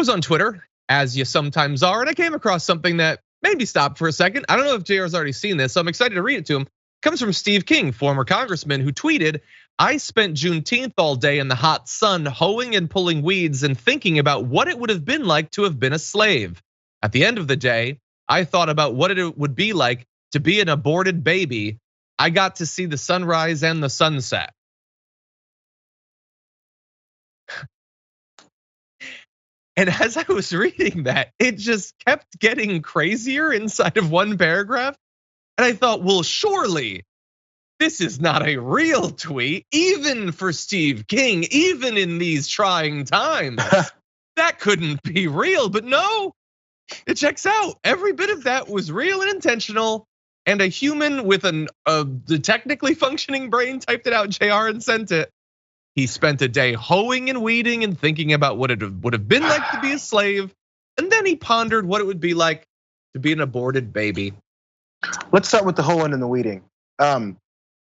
was on Twitter, as you sometimes are, and I came across something that made me stop for a second. I don't know if JR's already seen this, so I'm excited to read it to him. It comes from Steve King, former congressman, who tweeted, "I spent Juneteenth all day in the hot sun hoeing and pulling weeds and thinking about what it would have been like to have been a slave. At the end of the day, I thought about what it would be like to be an aborted baby. I got to see the sunrise and the sunset." And as I was reading that, it just kept getting crazier inside of one paragraph. And I thought, well, surely this is not a real tweet, even for Steve King, even in these trying times. That couldn't be real, but no, it checks out. Every bit of that was real and intentional. And a human with the technically functioning brain typed it out, JR, and sent it. He spent a day hoeing and weeding and thinking about what it would have been like to be a slave. And then he pondered what it would be like to be an aborted baby. Let's start with the hoeing and the weeding.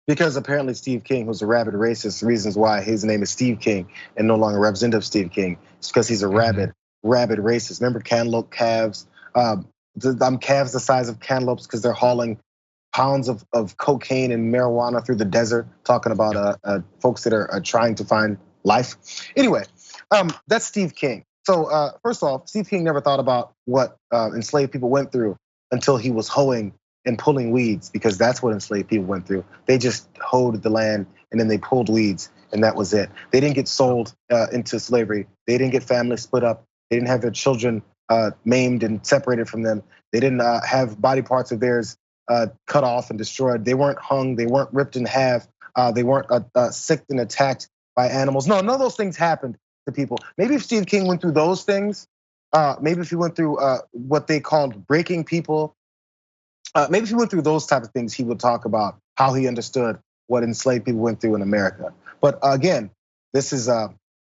Because apparently Steve King, who's a rabid racist, reasons why his name is Steve King and no longer Representative Steve King, it's because he's a rabid racist. Remember cantaloupe calves? Calves the size of cantaloupes because they're hauling pounds of cocaine and marijuana through the desert, talking about folks that are trying to find life. Anyway, that's Steve King. So first off, Steve King never thought about what enslaved people went through until he was hoeing and pulling weeds, because that's what enslaved people went through. They just hoed the land and then they pulled weeds, and that was it. They didn't get sold into slavery. They didn't get families split up. They didn't have their children maimed and separated from them. They didn't have body parts of theirs cut off and destroyed. They weren't hung. They weren't ripped in half. They weren't sicked and attacked by animals. No, none of those things happened to people. Maybe if Steve King went through those things, maybe if he went through what they called breaking people, maybe if he went through those type of things, he would talk about how he understood what enslaved people went through in America. But again, this is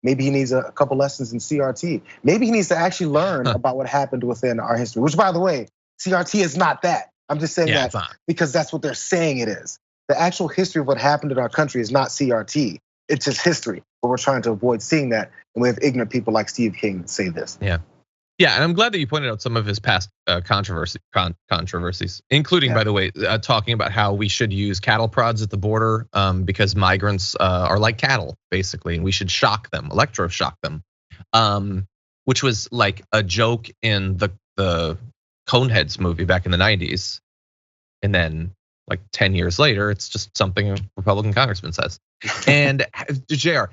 maybe he needs a couple lessons in CRT. Maybe he needs to actually learn about what happened within our history, which, by the way, CRT is not that. I'm just saying that because that's what they're saying it is. The actual history of what happened in our country is not CRT. It's just history, but we're trying to avoid seeing that. And we have ignorant people like Steve King that say this. Yeah, and I'm glad that you pointed out some of his past controversies, including, by the way, talking about how we should use cattle prods at the border because migrants are like cattle, basically, and we should shock them, electroshock them, which was like a joke in the Coneheads movie back in the 90s. And then like 10 years later, it's just something a Republican congressman says. And JR,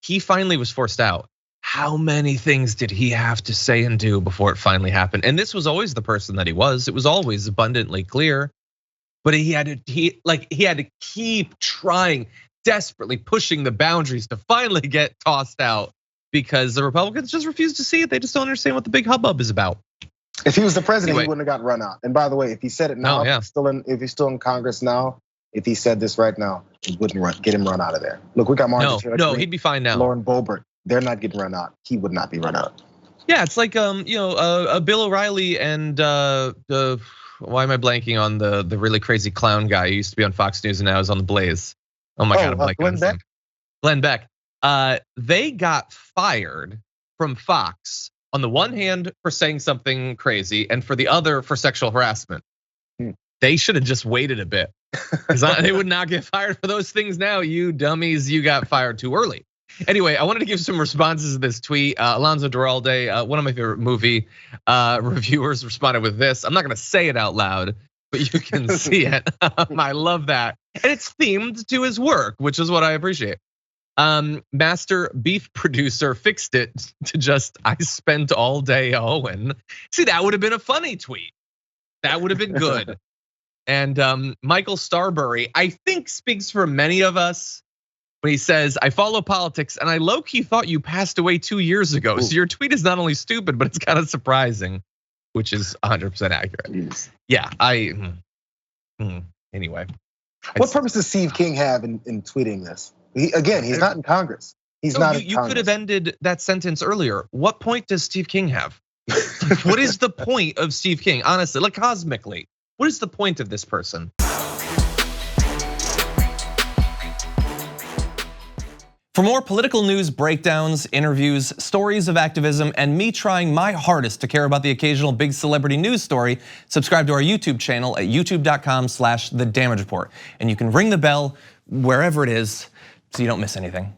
he finally was forced out. How many things did he have to say and do before it finally happened? And this was always the person that he was. It was always abundantly clear. But he had to keep trying, desperately pushing the boundaries to finally get tossed out because the Republicans just refuse to see it. They just don't understand what the big hubbub is about. If he was the president, he wouldn't have got run out. And by the way, if he said it now, if he's still in Congress now, if he said this right now, it wouldn't get him run out of there. Look, we got Marjorie. No, he'd be fine now. Lauren Boebert, they're not getting run out. He would not be run out. Yeah, it's like Bill O'Reilly and why am I blanking on the really crazy clown guy who used to be on Fox News and now is on the Blaze? Oh my God, I'm blanking on his name. Glenn Beck. They got fired from Fox. On the one hand, for saying something crazy, and for the other, for sexual harassment. They should have just waited a bit, because they would not get fired for those things now. You dummies, you got fired too early. Anyway, I wanted to give some responses to this tweet. Alonzo Duralde, one of my favorite movie reviewers, responded with this. I'm not gonna say it out loud, but you can see it. I love that, and it's themed to his work, which is what I appreciate. Master beef producer fixed it to just, I spent all day hoeing. See, that would have been a funny tweet. That would have been good. And Michael Starbury, I think, speaks for many of us when he says, I follow politics and I low-key thought you passed away 2 years ago. So your tweet is not only stupid, but it's kind of surprising, which is 100% accurate. Yeah, anyway. What purpose does Steve King have in tweeting this? He's not in Congress. He's not in Congress. You could have ended that sentence earlier. What point does Steve King have? What is the point of Steve King? Honestly, like cosmically, what is the point of this person? For more political news breakdowns, interviews, stories of activism, and me trying my hardest to care about the occasional big celebrity news story, subscribe to our YouTube channel at youtube.com/thedamagereport. And you can ring the bell wherever it is so you don't miss anything.